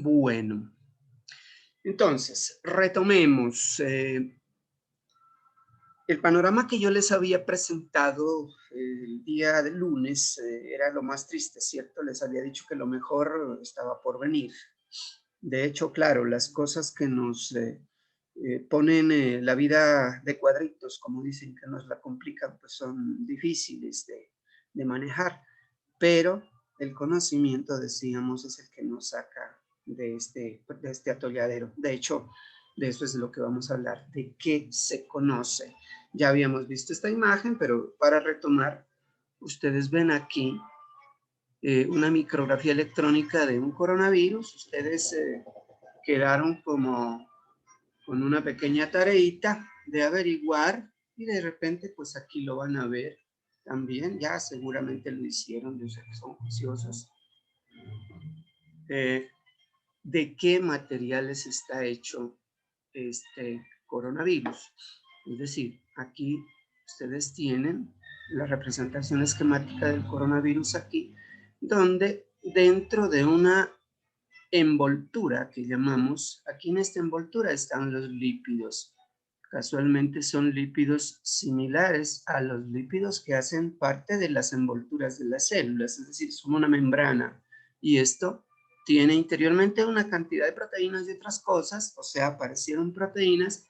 Bueno, entonces, retomemos. El panorama que yo les había presentado el día del lunes era lo más triste, ¿cierto? Les había dicho que lo mejor estaba por venir. De hecho, claro, las cosas que nos ponen la vida de cuadritos, como dicen que nos la complican, pues son difíciles de manejar, pero el conocimiento, decíamos, es el que nos saca de este atolladero. De hecho, de eso es de lo que vamos a hablar, de qué se conoce. Ya habíamos visto esta imagen, pero para retomar, ustedes ven aquí una micrografía electrónica de un coronavirus. Ustedes quedaron como con una pequeña tareita de averiguar y de repente pues aquí lo van a ver también, ya seguramente lo hicieron, yo sé que son juiciosos, eh, de qué materiales está hecho este coronavirus. Es decir, aquí ustedes tienen la representación esquemática del coronavirus aquí, donde dentro de una envoltura que llamamos, aquí en esta envoltura están los lípidos. Casualmente son lípidos similares a los lípidos que hacen parte de las envolturas de las células, es decir, son una membrana. Y esto tiene interiormente una cantidad de proteínas y otras cosas, o sea, aparecieron proteínas,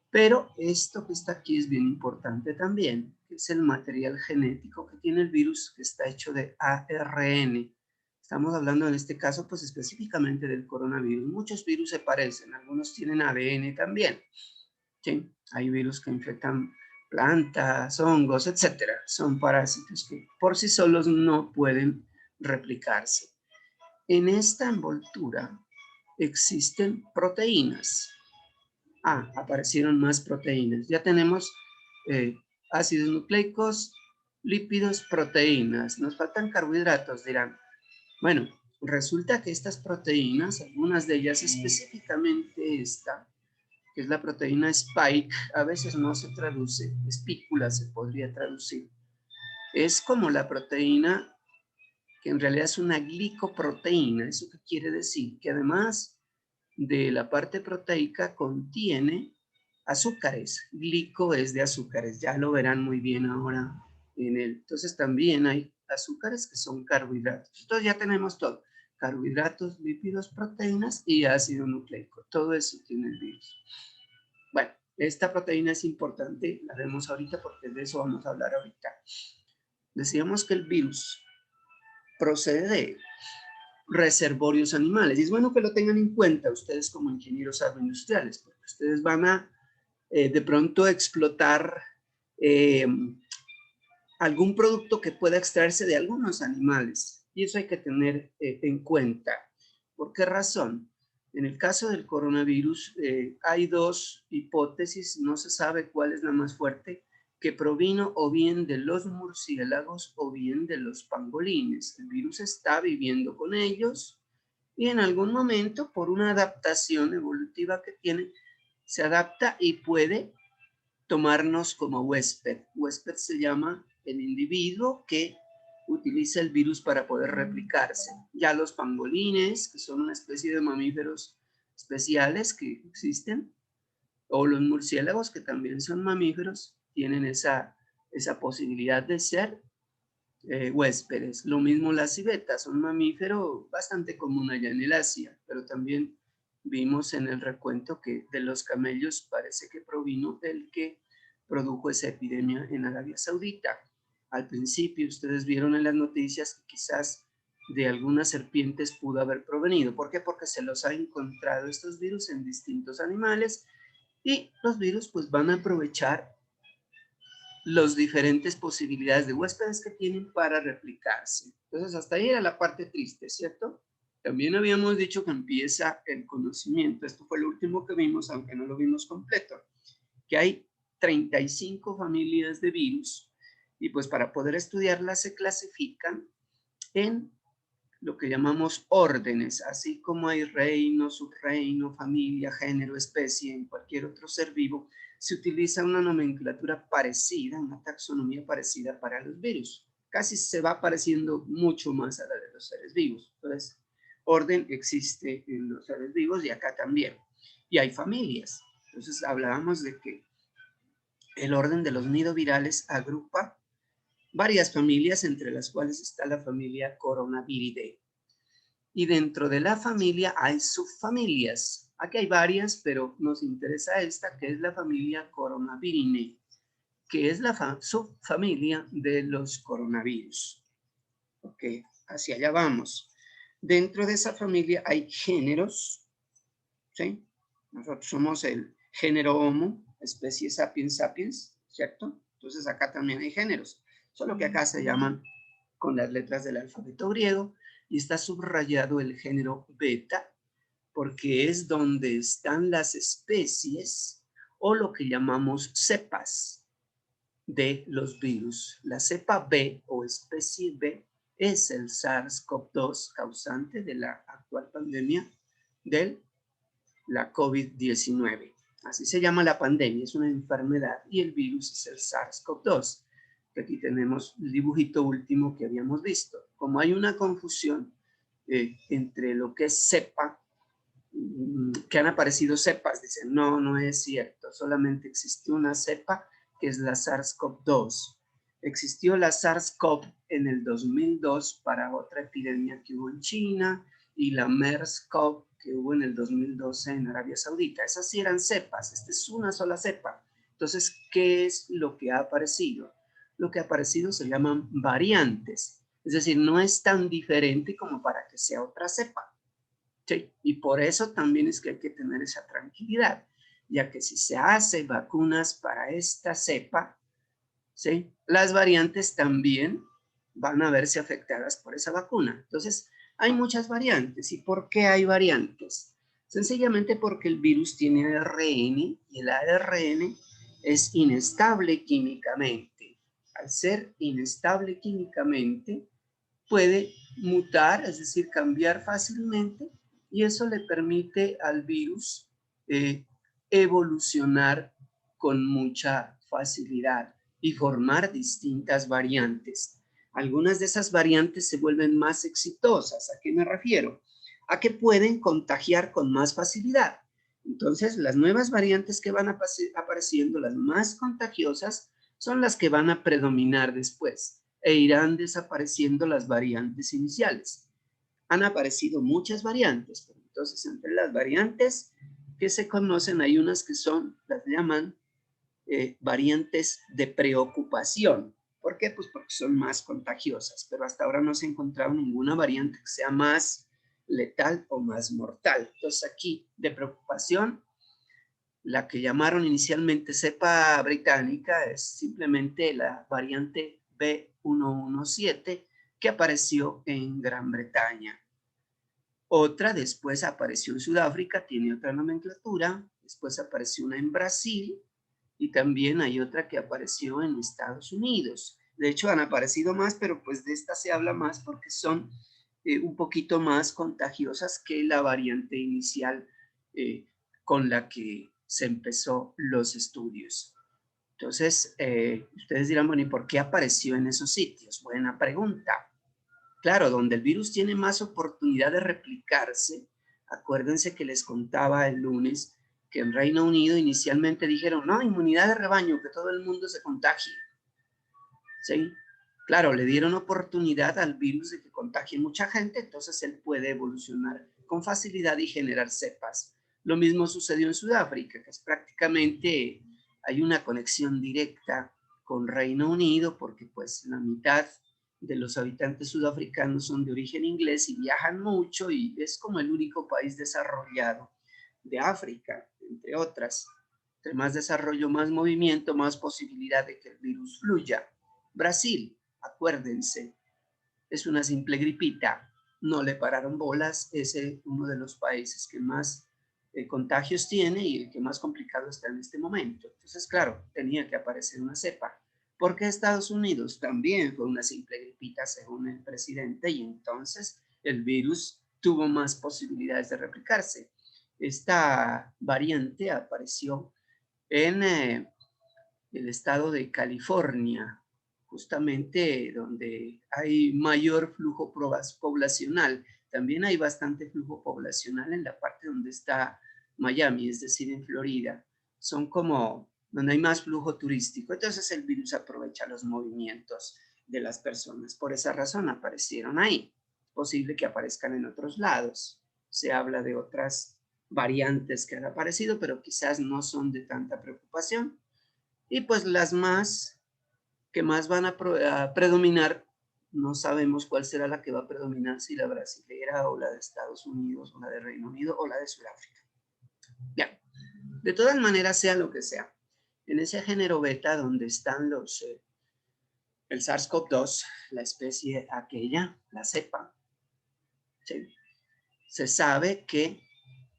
pero esto que está aquí es bien importante también, que es el material genético que tiene el virus, que está hecho de ARN. Estamos hablando en este caso, pues específicamente del coronavirus. Muchos virus se parecen, algunos tienen ADN también. ¿Sí? Hay virus que infectan plantas, hongos, etcétera. Son parásitos que por sí solos no pueden replicarse. En esta envoltura existen proteínas. Aparecieron más proteínas. Ya tenemos ácidos nucleicos, lípidos, proteínas. Nos faltan carbohidratos, dirán. Bueno, resulta que estas proteínas, algunas de ellas, específicamente esta, que es la proteína spike, a veces no se traduce, espícula se podría traducir. Es como la proteína que en realidad es una glicoproteína. ¿Eso qué quiere decir? Que además de la parte proteica contiene azúcares. Glico es de azúcares, ya lo verán muy bien ahora en él. Entonces también hay azúcares que son carbohidratos. Entonces ya tenemos todo: carbohidratos, lípidos, proteínas y ácido nucleico. Todo eso tiene el virus. Bueno, esta proteína es importante, la vemos ahorita porque de eso vamos a hablar ahorita. Decíamos que el virus procede de reservorios animales. Y es bueno que lo tengan en cuenta ustedes como ingenieros agroindustriales, porque ustedes van a de pronto explotar algún producto que pueda extraerse de algunos animales. Y eso hay que tener en cuenta. ¿Por qué razón? En el caso del coronavirus hay dos hipótesis, no se sabe cuál es la más fuerte, que provino o bien de los murciélagos o bien de los pangolines. El virus está viviendo con ellos y en algún momento, por una adaptación evolutiva que tiene, se adapta y puede tomarnos como huésped. Huésped se llama el individuo que utiliza el virus para poder replicarse. Ya los pangolines, que son una especie de mamíferos especiales que existen, o los murciélagos, que también son mamíferos, tienen esa posibilidad de ser huéspedes. Lo mismo las civetas, un mamífero bastante común allá en el Asia, pero también vimos en el recuento que de los camellos parece que provino el que produjo esa epidemia en Arabia Saudita. Al principio ustedes vieron en las noticias que quizás de algunas serpientes pudo haber provenido. ¿Por qué? Porque se los ha encontrado estos virus en distintos animales y los virus pues van a aprovechar las diferentes posibilidades de huéspedes que tienen para replicarse. Entonces, hasta ahí era la parte triste, ¿cierto? También habíamos dicho que empieza el conocimiento. Esto fue lo último que vimos, aunque no lo vimos completo, que hay 35 familias de virus y pues para poder estudiarlas se clasifican en lo que llamamos órdenes, así como hay reino, subreino, familia, género, especie, en cualquier otro ser vivo, se utiliza una nomenclatura parecida, una taxonomía parecida para los virus. Casi se va pareciendo mucho más a la de los seres vivos. Entonces, orden existe en los seres vivos y acá también. Y hay familias. Entonces hablábamos de que el orden de los nidovirales agrupa varias familias, entre las cuales está la familia Coronaviridae. Y dentro de la familia hay subfamilias. Aquí hay varias, pero nos interesa esta, que es la familia Coronavirinae, que es la subfamilia de los coronavirus. Ok, hacia allá vamos. Dentro de esa familia hay géneros, ¿sí? Nosotros somos el género Homo, especie Sapiens sapiens, ¿cierto? Entonces acá también hay géneros, solo que acá se llaman con las letras del alfabeto griego y está subrayado el género beta porque es donde están las especies o lo que llamamos cepas de los virus. La cepa B o especie B es el SARS-CoV-2 causante de la actual pandemia de la COVID-19. Así se llama la pandemia, es una enfermedad y el virus es el SARS-CoV-2. Aquí tenemos el dibujito último que habíamos visto. Como hay una confusión entre lo que es cepa, que han aparecido cepas, dicen, no, no es cierto, solamente existió una cepa que es la SARS-CoV-2. Existió la SARS-CoV en el 2002 para otra epidemia que hubo en China y la MERS-CoV que hubo en el 2012 en Arabia Saudita. Esas sí eran cepas, esta es una sola cepa. Entonces, ¿qué es lo que ha aparecido? Lo que ha aparecido se llaman variantes, es decir, no es tan diferente como para que sea otra cepa. Sí, y por eso también es que hay que tener esa tranquilidad, ya que si se hace vacunas para esta cepa, ¿sí? Las variantes también van a verse afectadas por esa vacuna. Entonces, hay muchas variantes. ¿Y por qué hay variantes? Sencillamente porque el virus tiene ARN y el ARN es inestable químicamente. Al ser inestable químicamente, puede mutar, es decir, cambiar fácilmente, y eso le permite al virus evolucionar con mucha facilidad y formar distintas variantes. Algunas de esas variantes se vuelven más exitosas. ¿A qué me refiero? A que pueden contagiar con más facilidad. Entonces, las nuevas variantes que van apareciendo, las más contagiosas, son las que van a predominar después e irán desapareciendo las variantes iniciales. Han aparecido muchas variantes, pero entonces entre las variantes que se conocen hay unas que son, las llaman variantes de preocupación. ¿Por qué? Pues porque son más contagiosas, pero hasta ahora no se ha encontrado ninguna variante que sea más letal o más mortal. Entonces aquí de preocupación, la que llamaron inicialmente cepa británica es simplemente la variante B117 que apareció en Gran Bretaña. Otra después apareció en Sudáfrica, tiene otra nomenclatura, después apareció una en Brasil y también hay otra que apareció en Estados Unidos. De hecho han aparecido más, pero pues de esta se habla más porque son un poquito más contagiosas que la variante inicial con la que se empezó los estudios. Entonces, ustedes dirán, bueno, ¿y por qué apareció en esos sitios? Buena pregunta. Claro, donde el virus tiene más oportunidad de replicarse, acuérdense que les contaba el lunes que en Reino Unido inicialmente dijeron, no, inmunidad de rebaño, que todo el mundo se contagie. ¿Sí? Claro, le dieron oportunidad al virus de que contagie mucha gente, entonces él puede evolucionar con facilidad y generar cepas. Lo mismo sucedió en Sudáfrica, que es prácticamente hay una conexión directa con Reino Unido, porque pues la mitad de los habitantes sudafricanos son de origen inglés y viajan mucho y es como el único país desarrollado de África, entre otras. Entre más desarrollo, más movimiento, más posibilidad de que el virus fluya. Brasil, acuérdense, es una simple gripita, no le pararon bolas, es uno de los países que más contagios tiene y el que más complicado está en este momento. Entonces, claro, tenía que aparecer una cepa. Porque Estados Unidos también fue una simple gripita según el presidente y entonces el virus tuvo más posibilidades de replicarse. Esta variante apareció en el estado de California, justamente donde hay mayor flujo poblacional. también hay bastante flujo poblacional en la parte donde está Miami, es decir, en Florida. Son como donde hay más flujo turístico. Entonces el virus aprovecha los movimientos de las personas. Por esa razón aparecieron ahí. Es posible que aparezcan en otros lados. Se habla de otras variantes que han aparecido, pero quizás no son de tanta preocupación. Y pues las que más van a predominar, no sabemos cuál será la que va a predominar, si la brasilera o la de Estados Unidos o la de Reino Unido o la de Sudáfrica. Bien, de todas maneras, sea lo que sea, en ese género beta donde están el SARS-CoV-2, la especie aquella, la cepa, ¿sí? Se sabe que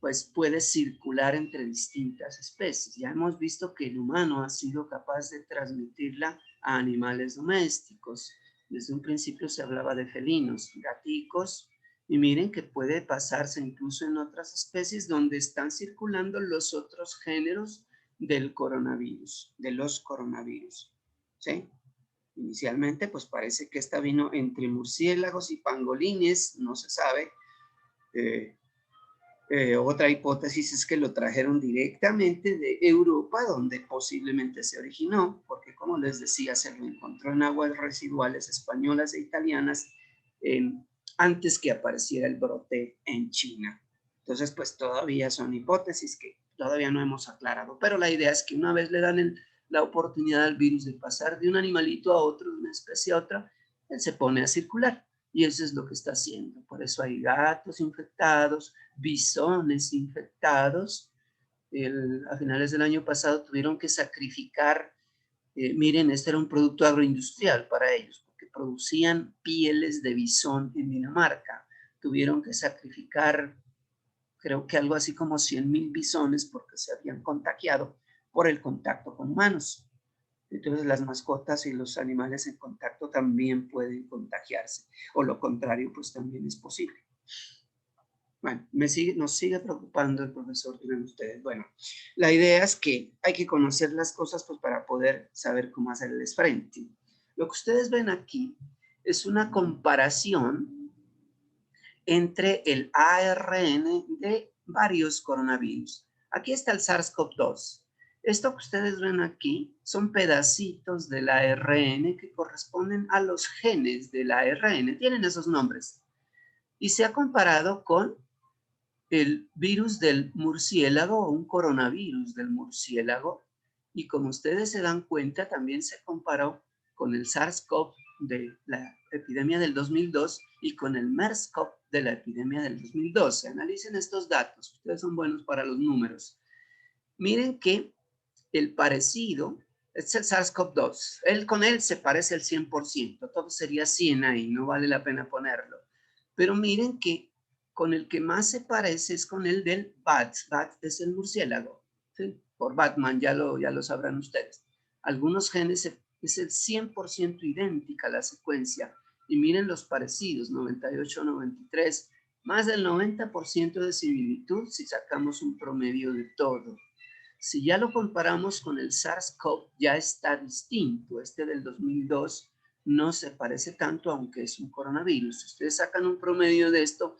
pues puede circular entre distintas especies. Ya hemos visto que el humano ha sido capaz de transmitirla a animales domésticos. Desde un principio se hablaba de felinos, gaticos, y miren que puede pasarse incluso en otras especies donde están circulando los otros géneros del coronavirus, de los coronavirus, ¿sí? Inicialmente, pues parece que esta vino entre murciélagos y pangolines, no se sabe. Otra hipótesis es que lo trajeron directamente de Europa, donde posiblemente se originó, porque como les decía, se lo encontró en aguas residuales españolas e italianas antes que apareciera el brote en China. Entonces, pues todavía son hipótesis que todavía no hemos aclarado, pero la idea es que una vez le dan la oportunidad al virus de pasar de un animalito a otro, de una especie a otra, él se pone a circular. Y eso es lo que está haciendo. Por eso hay gatos infectados, bisones infectados. A finales del año pasado tuvieron que sacrificar, miren, este era un producto agroindustrial para ellos, porque producían pieles de bisón en Dinamarca. Tuvieron que sacrificar, creo que algo así como 100,000 bisones porque se habían contagiado por el contacto con humanos. Entonces las mascotas y los animales en contacto también pueden contagiarse, o lo contrario, pues también es posible. Bueno, nos sigue preocupando el profesor, dirán ustedes. Bueno, la idea es que hay que conocer las cosas pues, para poder saber cómo hacerles frente. Lo que ustedes ven aquí es una comparación entre el ARN de varios coronavirus. Aquí está el SARS-CoV-2. Esto que ustedes ven aquí son pedacitos del ARN que corresponden a los genes del ARN. Tienen esos nombres. Y se ha comparado con el virus del murciélago o un coronavirus del murciélago. Y como ustedes se dan cuenta, también se comparó con el SARS-CoV de la epidemia del 2002 y con el MERS-CoV de la epidemia del 2012. Analicen estos datos, ustedes son buenos para los números. Miren que el parecido es el SARS-CoV-2. Con él se parece el 100%, todo sería 100 ahí, no vale la pena ponerlo. Pero miren que con el que más se parece es con el del bat. Bat es el murciélago, ¿sí? Por Batman, ya lo sabrán ustedes. Algunos genes es el 100% idéntica la secuencia. Y miren los parecidos, 98, 93, más del 90% de similitud si sacamos un promedio de todo. Si ya lo comparamos con el SARS-CoV, ya está distinto. Este del 2002 no se parece tanto, aunque es un coronavirus. Si ustedes sacan un promedio de esto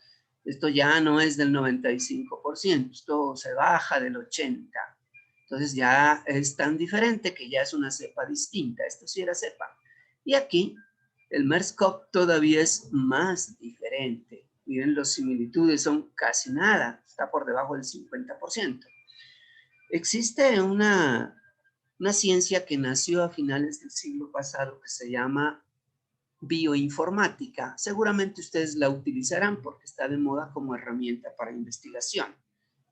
ya no es del 95%, esto se baja del 80%. Entonces ya es tan diferente que ya es una cepa distinta. Esto sí era cepa. Y aquí el MERS-CoV todavía es más diferente. Miren, las similitudes son casi nada, está por debajo del 50%. Existe una ciencia que nació a finales del siglo pasado que se llama bioinformática. Seguramente ustedes la utilizarán porque está de moda como herramienta para investigación.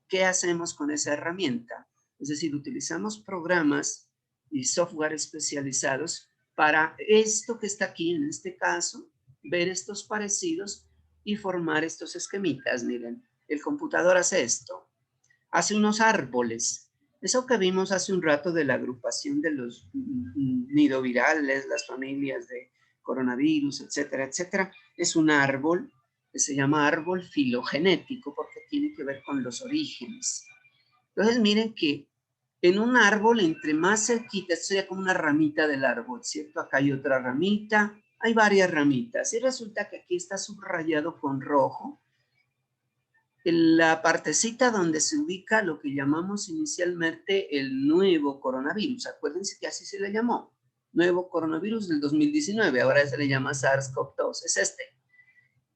¿Qué hacemos con esa herramienta? Es decir, utilizamos programas y software especializados para esto que está aquí, en este caso, ver estos parecidos y formar estos esquemitas. Miren, el computador hace esto, hace unos árboles. Eso que vimos hace un rato de la agrupación de los nidovirales, las familias de coronavirus, etcétera, etcétera, es un árbol que se llama árbol filogenético porque tiene que ver con los orígenes. Entonces miren que en un árbol, entre más cerquita, esto sería como una ramita del árbol, ¿cierto? Acá hay otra ramita, hay varias ramitas y resulta que aquí está subrayado con rojo la partecita donde se ubica lo que llamamos inicialmente el nuevo coronavirus. Acuérdense que así se le llamó, nuevo coronavirus del 2019, ahora se le llama SARS-CoV-2, es este.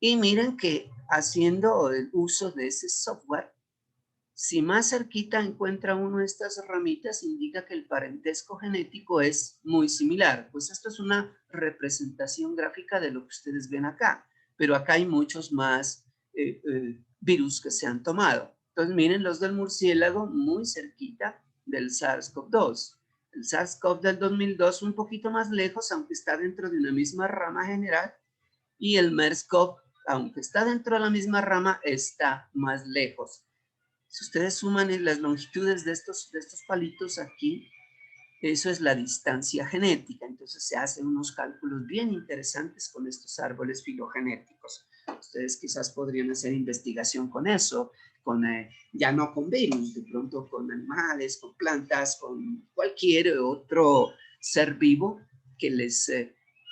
Y miren que haciendo el uso de ese software, si más cerquita encuentra uno de estas ramitas, indica que el parentesco genético es muy similar. Pues esto es una representación gráfica de lo que ustedes ven acá, pero acá hay muchos más virus que se han tomado. Entonces miren los del murciélago muy cerquita del SARS-CoV-2. El SARS-CoV del 2002 un poquito más lejos, aunque está dentro de una misma rama general, y el MERS-CoV, aunque está dentro de la misma rama, está más lejos. Si ustedes suman en las longitudes de estos palitos aquí, eso es la distancia genética. Entonces se hacen unos cálculos bien interesantes con estos árboles filogenéticos. Ustedes quizás podrían hacer investigación con eso, ya no con virus, de pronto con animales, con plantas, con cualquier otro ser vivo que les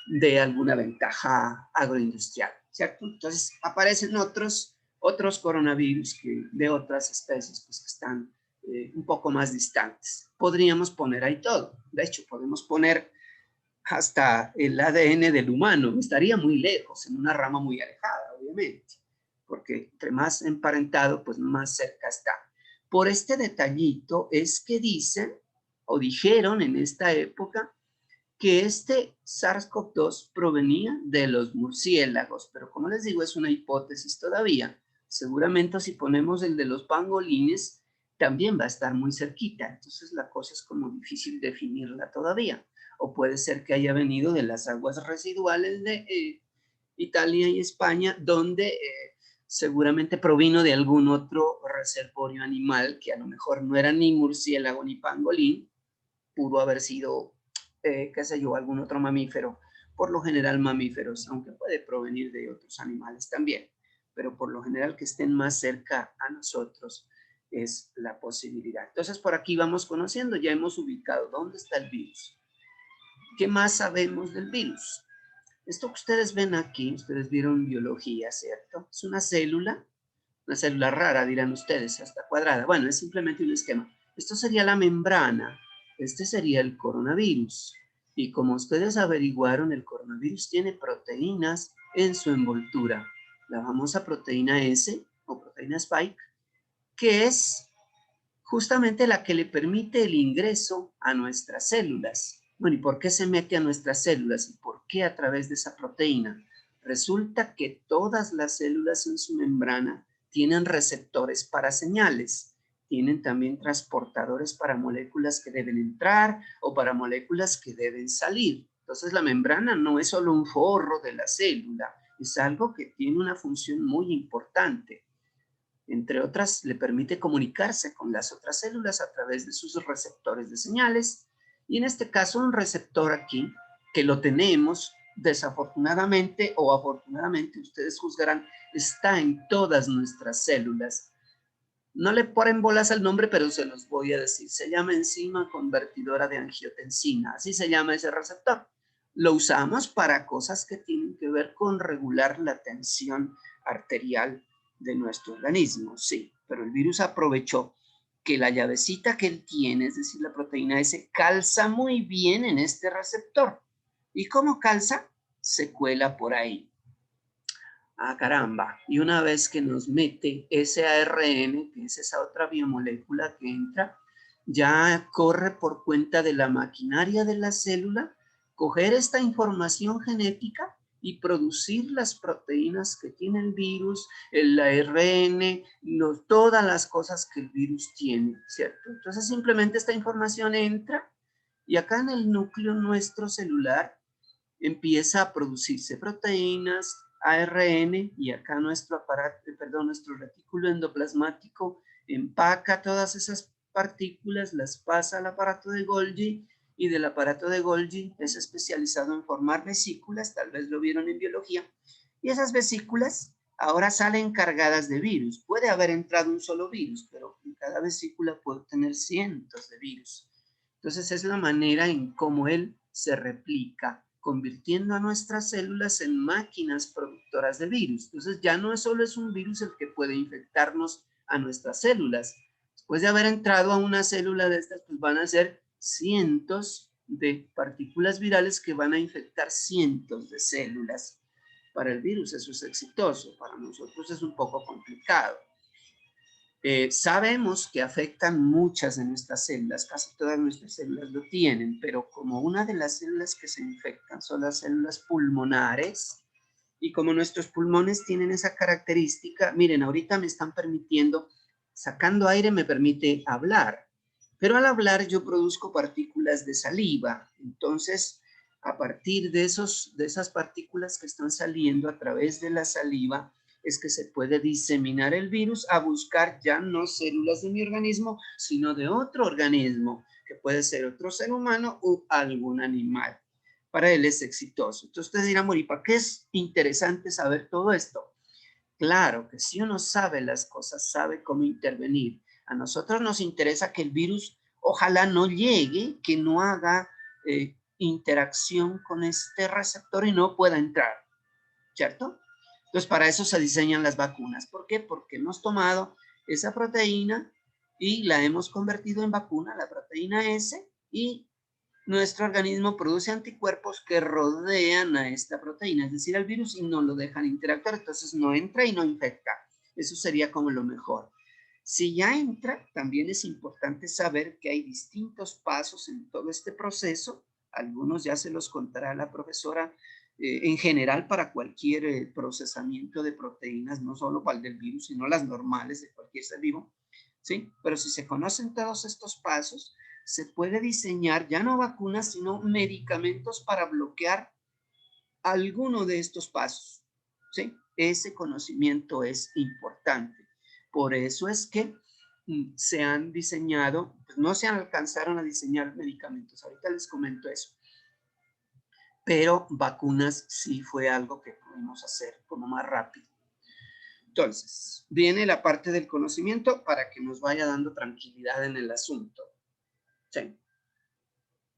dé alguna ventaja agroindustrial, ¿cierto? Entonces aparecen otros coronavirus de otras especies pues, que están un poco más distantes. Podríamos poner ahí todo. De hecho, podemos poner hasta el ADN del humano. Estaría muy lejos, en una rama muy alejada, obviamente, porque entre más emparentado, pues más cerca está. Por este detallito es que dicen, o dijeron en esta época, que este SARS-CoV-2 provenía de los murciélagos, pero como les digo, es una hipótesis todavía. Seguramente si ponemos el de los pangolines, también va a estar muy cerquita, entonces la cosa es como difícil definirla todavía. O puede ser que haya venido de las aguas residuales de Italia y España, donde seguramente provino de algún otro reservorio animal que a lo mejor no era ni murciélago ni pangolín, pudo haber sido qué sé yo, algún otro mamífero, por lo general mamíferos, aunque puede provenir de otros animales también, pero por lo general que estén más cerca a nosotros es la posibilidad. Entonces por aquí vamos conociendo, ya hemos ubicado dónde está el virus. ¿Qué más sabemos del virus? Esto que ustedes ven aquí, ustedes vieron biología, ¿cierto? Es una célula rara, dirán ustedes, hasta cuadrada. Bueno, es simplemente un esquema. Esto sería la membrana, este sería el coronavirus. Y como ustedes averiguaron, el coronavirus tiene proteínas en su envoltura. La famosa proteína S o proteína Spike, que es justamente la que le permite el ingreso a nuestras células. Bueno, ¿y por qué se mete a nuestras células? ¿Y por qué a través de esa proteína? Resulta que todas las células en su membrana tienen receptores para señales, tienen también transportadores para moléculas que deben entrar o para moléculas que deben salir. Entonces la membrana no es solo un forro de la célula, es algo que tiene una función muy importante. Entre otras, le permite comunicarse con las otras células a través de sus receptores de señales. Y en este caso, un receptor aquí, que lo tenemos, desafortunadamente o afortunadamente, ustedes juzgarán, está en todas nuestras células. No le ponen bolas al nombre, pero se los voy a decir. Se llama enzima convertidora de angiotensina. Así se llama ese receptor. Lo usamos para cosas que tienen que ver con regular la tensión arterial de nuestro organismo, sí. Pero el virus aprovechó que la llavecita que él tiene, es decir, la proteína S, calza muy bien en este receptor. ¿Y cómo calza? Se cuela por ahí. Ah, caramba. Y una vez que nos mete ese ARN, que es esa otra biomolécula que entra, ya corre por cuenta de la maquinaria de la célula, coger esta información genética y producir las proteínas que tiene el virus, el ARN, todas las cosas que el virus tiene, ¿cierto? Entonces simplemente esta información entra y acá en el núcleo nuestro celular empieza a producirse proteínas, ARN, y acá nuestro retículo endoplasmático empaca todas esas partículas, las pasa al aparato de Golgi, y del aparato de Golgi es especializado en formar vesículas, tal vez lo vieron en biología, y esas vesículas ahora salen cargadas de virus. Puede haber entrado un solo virus, pero en cada vesícula puede tener cientos de virus. Entonces es la manera en cómo él se replica convirtiendo a nuestras células en máquinas productoras de virus. Entonces ya no solo es un virus el que puede infectarnos a nuestras células. Después de haber entrado a una célula de estas, pues van a ser cientos de partículas virales que van a infectar cientos de células. Para el virus eso es exitoso, para nosotros es un poco complicado. Sabemos que afectan muchas de nuestras células, casi todas nuestras células lo tienen, pero como una de las células que se infectan son las células pulmonares, y como nuestros pulmones tienen esa característica, miren, ahorita me están permitiendo, sacando aire me permite hablar, pero al hablar yo produzco partículas de saliva, entonces a partir de esas partículas que están saliendo a través de la saliva, es que se puede diseminar el virus a buscar ya no células de mi organismo, sino de otro organismo, que puede ser otro ser humano o algún animal. Para él es exitoso. Entonces ustedes dirán, bueno, ¿y para qué es interesante saber todo esto? Claro que si uno sabe las cosas, sabe cómo intervenir. A nosotros nos interesa que el virus ojalá no llegue, que no haga interacción con este receptor y no pueda entrar, ¿cierto? Entonces, para eso se diseñan las vacunas. ¿Por qué? Porque hemos tomado esa proteína y la hemos convertido en vacuna, la proteína S, y nuestro organismo produce anticuerpos que rodean a esta proteína, es decir, al virus, y no lo dejan interactuar, entonces no entra y no infecta. Eso sería como lo mejor. Si ya entra, también es importante saber que hay distintos pasos en todo este proceso. Algunos ya se los contará la profesora en general para cualquier procesamiento de proteínas, no solo para el del virus, sino las normales de cualquier ser vivo, ¿sí? Pero si se conocen todos estos pasos, se puede diseñar ya no vacunas, sino medicamentos para bloquear alguno de estos pasos, ¿sí? Ese conocimiento es importante. Por eso es que se han diseñado, pues no se alcanzaron a diseñar medicamentos, ahorita les comento eso, pero vacunas sí fue algo que pudimos hacer como más rápido. Entonces, viene la parte del conocimiento para que nos vaya dando tranquilidad en el asunto. Sí.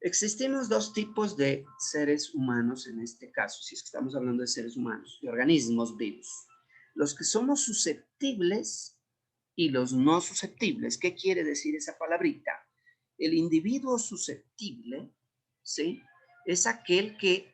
Existimos dos tipos de seres humanos en este caso, si es que estamos hablando de seres humanos, de organismos vivos. Los que somos susceptibles y los no susceptibles. ¿Qué quiere decir esa palabrita? El individuo susceptible, ¿sí?, es aquel que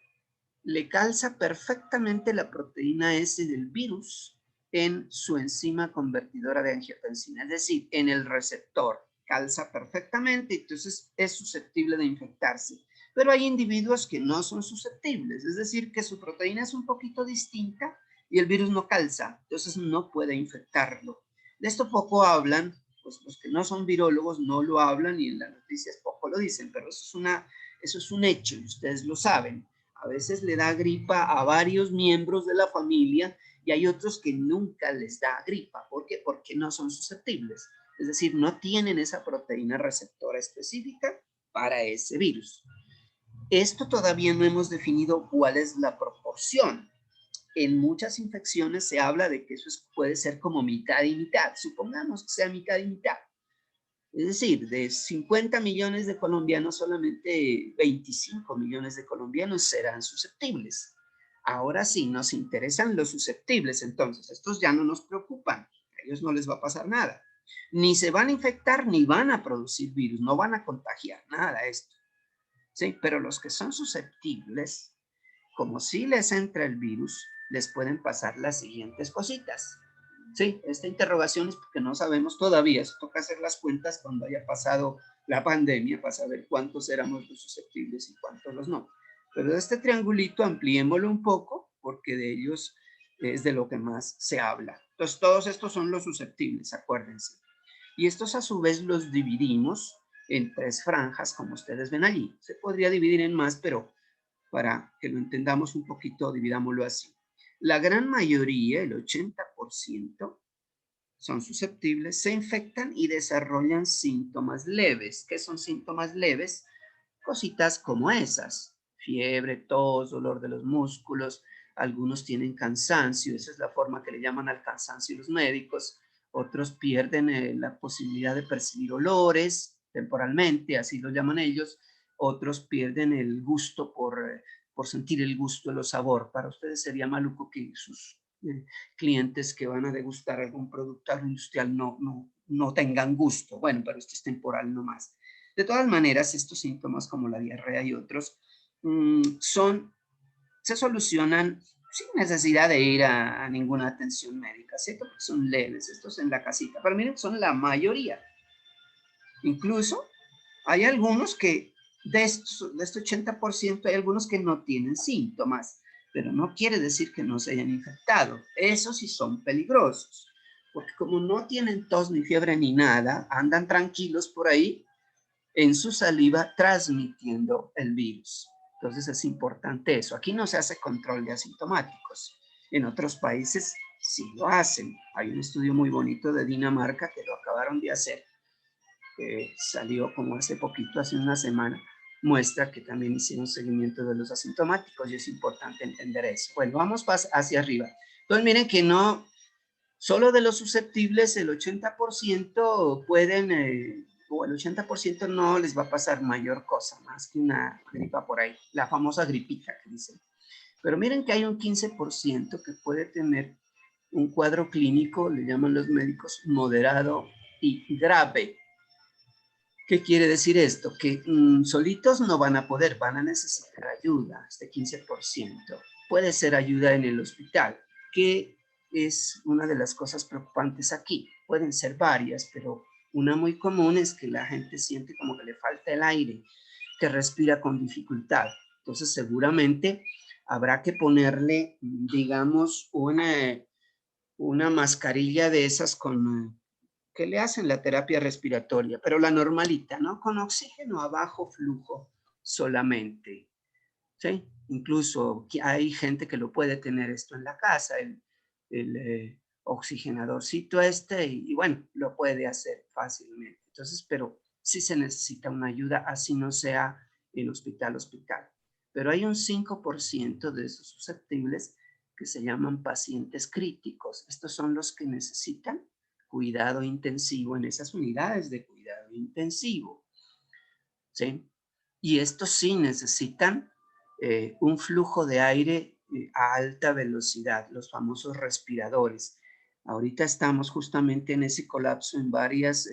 le calza perfectamente la proteína S del virus en su enzima convertidora de angiotensina, es decir, en el receptor. Calza perfectamente, entonces es susceptible de infectarse. Pero hay individuos que no son susceptibles, es decir, que su proteína es un poquito distinta y el virus no calza, entonces no puede infectarlo. De esto poco hablan, pues los que no son virólogos no lo hablan y en las noticias poco lo dicen, pero eso es un hecho y ustedes lo saben. A veces le da gripa a varios miembros de la familia y hay otros que nunca les da gripa. ¿Por qué? Porque no son susceptibles. Es decir, no tienen esa proteína receptora específica para ese virus. Esto todavía no hemos definido cuál es la proporción. En muchas infecciones se habla de que eso puede ser como mitad y mitad. Supongamos que sea mitad y mitad. Es decir, de 50 millones de colombianos, solamente 25 millones de colombianos serán susceptibles. Ahora sí, nos interesan los susceptibles, entonces estos ya no nos preocupan, a ellos no les va a pasar nada. Ni se van a infectar, ni van a producir virus, no van a contagiar nada esto. Sí, pero los que son susceptibles, como si les entra el virus, les pueden pasar las siguientes cositas. Sí, esta interrogación es porque no sabemos todavía, eso toca hacer las cuentas cuando haya pasado la pandemia para saber cuántos éramos los susceptibles y cuántos los no. Pero de este triangulito ampliémoslo un poco porque de ellos es de lo que más se habla. Entonces todos estos son los susceptibles, acuérdense. Y estos a su vez los dividimos en 3 franjas, como ustedes ven allí. Se podría dividir en más, pero para que lo entendamos un poquito, dividámoslo así. La gran mayoría, el 80%, son susceptibles, se infectan y desarrollan síntomas leves. ¿Qué son síntomas leves? Cositas como esas: fiebre, tos, dolor de los músculos, algunos tienen cansancio, esa es la forma que le llaman al cansancio los médicos, otros pierden la posibilidad de percibir olores temporalmente, así lo llaman ellos, otros pierden el gusto por sentir el gusto, el sabor. Para ustedes sería maluco que sus clientes que van a degustar algún producto agroindustrial no tengan gusto. Bueno, pero esto es temporal nomás. De todas maneras, estos síntomas como la diarrea y otros se solucionan sin necesidad de ir a ninguna atención médica, ¿cierto? Porque son leves, estos en la casita. Pero miren, son la mayoría. Incluso hay algunos que de este 80% hay algunos que no tienen síntomas, pero no quiere decir que no se hayan infectado. Esos sí son peligrosos, porque como no tienen tos ni fiebre ni nada, andan tranquilos por ahí en su saliva transmitiendo el virus. Entonces es importante eso. Aquí no se hace control de asintomáticos. En otros países sí lo hacen. Hay un estudio muy bonito de Dinamarca que lo acabaron de hacer. Salió como hace poquito, hace una semana, muestra que también hicieron seguimiento de los asintomáticos y es importante entender eso. Bueno, vamos hacia arriba. Entonces miren que no, solo de los susceptibles el 80% pueden, o el 80% no les va a pasar mayor cosa, más que una gripa por ahí, la famosa gripita que dicen. Pero miren que hay un 15% que puede tener un cuadro clínico, le llaman los médicos, moderado y grave. ¿Qué quiere decir esto? Que solitos no van a poder, van a necesitar ayuda, este 15%. Puede ser ayuda en el hospital, que es una de las cosas preocupantes aquí. Pueden ser varias, pero una muy común es que la gente siente como que le falta el aire, que respira con dificultad. Entonces seguramente habrá que ponerle, digamos, una mascarilla de esas con que le hacen la terapia respiratoria, pero la normalita, ¿no? Con oxígeno a bajo flujo solamente, ¿sí? Incluso hay gente que lo puede tener esto en la casa, el oxigenadorcito y bueno, lo puede hacer fácilmente. Entonces, pero sí se necesita una ayuda, así no sea en hospital. Pero hay un 5% de esos susceptibles que se llaman pacientes críticos. Estos son los que necesitan cuidado intensivo en esas unidades de cuidado intensivo, ¿sí? Y estos sí necesitan un flujo de aire a alta velocidad, los famosos respiradores. Ahorita estamos justamente en ese colapso en varias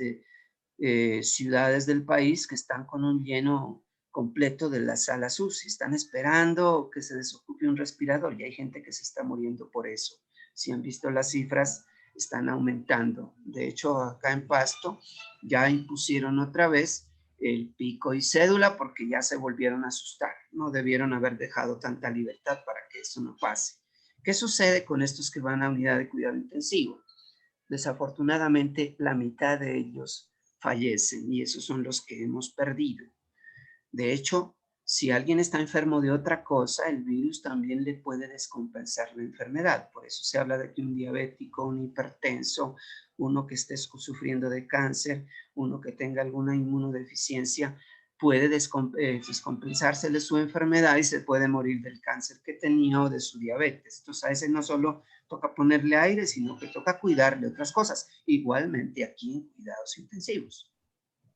ciudades del país que están con un lleno completo de las salas UCI. Están esperando que se desocupe un respirador y hay gente que se está muriendo por eso. Si han visto las cifras, están aumentando. De hecho, acá en Pasto ya impusieron otra vez el pico y cédula porque ya se volvieron a asustar. No debieron haber dejado tanta libertad para que eso no pase. ¿Qué sucede con estos que van a unidad de cuidado intensivo? Desafortunadamente, la mitad de ellos fallecen y esos son los que hemos perdido. De hecho, si alguien está enfermo de otra cosa, el virus también le puede descompensar la enfermedad. Por eso se habla de que un diabético, un hipertenso, uno que esté sufriendo de cáncer, uno que tenga alguna inmunodeficiencia, puede descompensársele su enfermedad y se puede morir del cáncer que tenía o de su diabetes. Entonces a ese no solo toca ponerle aire, sino que toca cuidarle otras cosas. Igualmente aquí en cuidados intensivos.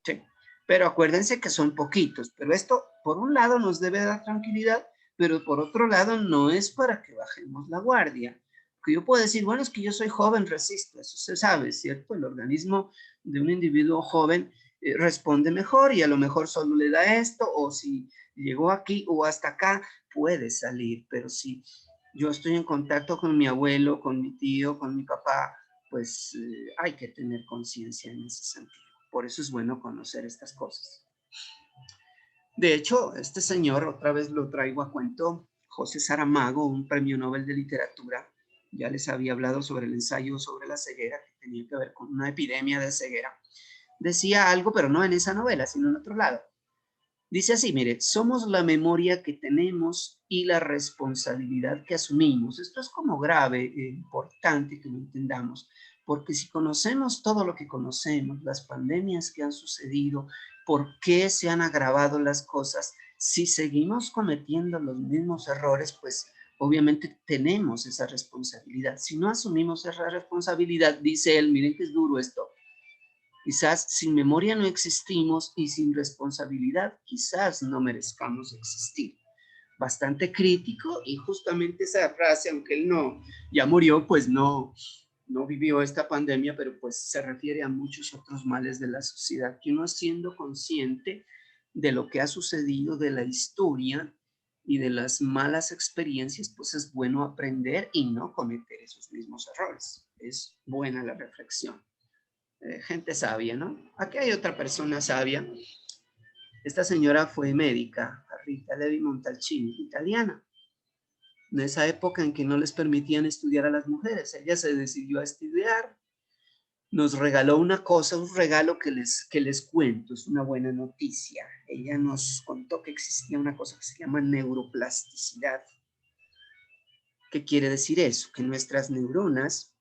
Sí. Pero acuérdense que son poquitos, pero esto por un lado nos debe dar tranquilidad, pero por otro lado no es para que bajemos la guardia. Que yo puedo decir, bueno, es que yo soy joven, resisto, eso se sabe, ¿cierto? El organismo de un individuo joven responde mejor y a lo mejor solo le da esto, o si llegó aquí o hasta acá, puede salir, pero si yo estoy en contacto con mi abuelo, con mi tío, con mi papá, pues hay que tener conciencia en ese sentido. Por eso es bueno conocer estas cosas. De hecho, este señor, otra vez lo traigo a cuento, José Saramago, un premio Nobel de Literatura, ya les había hablado sobre el ensayo sobre la ceguera, que tenía que ver con una epidemia de ceguera. Decía algo, pero no en esa novela, sino en otro lado. Dice así, mire, somos la memoria que tenemos y la responsabilidad que asumimos. Esto es como grave, importante que lo entendamos, porque si conocemos todo lo que conocemos, las pandemias que han sucedido, por qué se han agravado las cosas, si seguimos cometiendo los mismos errores, pues obviamente tenemos esa responsabilidad. Si no asumimos esa responsabilidad, dice él, miren que es duro esto, quizás sin memoria no existimos y sin responsabilidad quizás no merezcamos existir. bastante crítico, y justamente esa frase, aunque él no, ya murió, pues no vivió esta pandemia, pero pues se refiere a muchos otros males de la sociedad, que uno siendo consciente de lo que ha sucedido, de la historia y de las malas experiencias, pues es bueno aprender y no cometer esos mismos errores. Es buena la reflexión. Gente sabia, ¿no? Aquí hay otra persona sabia. Esta señora fue médica, Rita Levi Montalcini, italiana. En esa época en que no les permitían estudiar a las mujeres, ella se decidió a estudiar, nos regaló una cosa, un regalo que les cuento, es una buena noticia. Ella nos contó que existía una cosa que se llama neuroplasticidad. ¿Qué quiere decir eso? Que nuestras neuronas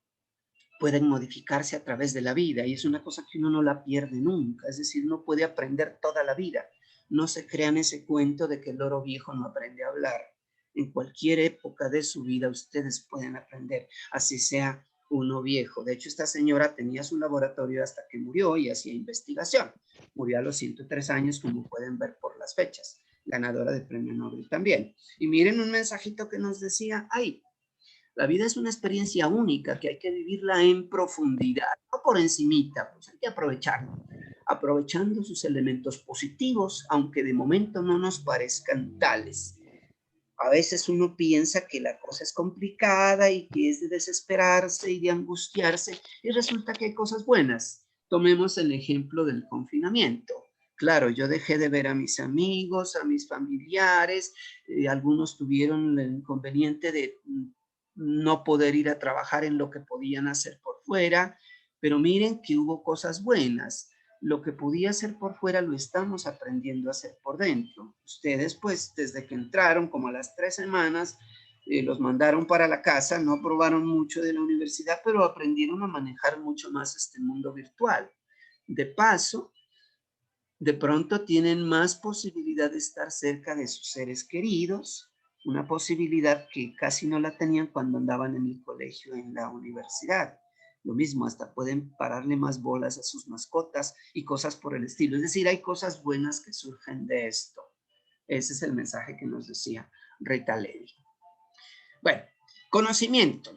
pueden modificarse a través de la vida, y es una cosa que uno no la pierde nunca, es decir, uno puede aprender toda la vida. No se crean ese cuento de que el loro viejo no aprende a hablar. En cualquier época de su vida ustedes pueden aprender, así sea uno viejo. De hecho, esta señora tenía su laboratorio hasta que murió y hacía investigación. Murió a los 103 años, como pueden ver por las fechas. Ganadora de premio Nobel también. Y miren un mensajito que nos decía ahí. La vida es una experiencia única que hay que vivirla en profundidad, no por encimita, pues hay que aprovecharlo, aprovechando sus elementos positivos, aunque de momento no nos parezcan tales. A veces uno piensa que la cosa es complicada y que es de desesperarse y de angustiarse, y resulta que hay cosas buenas. Tomemos el ejemplo del confinamiento. Claro, yo dejé de ver a mis amigos, a mis familiares, algunos tuvieron el inconveniente de no poder ir a trabajar en lo que podían hacer por fuera, pero miren que hubo cosas buenas. Lo que podía hacer por fuera lo estamos aprendiendo a hacer por dentro. Ustedes, pues, desde que entraron, como a las 3 semanas, los mandaron para la casa, no probaron mucho de la universidad, pero aprendieron a manejar mucho más este mundo virtual. De paso, de pronto tienen más posibilidad de estar cerca de sus seres queridos, una posibilidad que casi no la tenían cuando andaban en el colegio, en la universidad. Lo mismo, hasta pueden pararle más bolas a sus mascotas y cosas por el estilo. Es decir, hay cosas buenas que surgen de esto. Ese es el mensaje que nos decía Rita Levi. Bueno, conocimiento.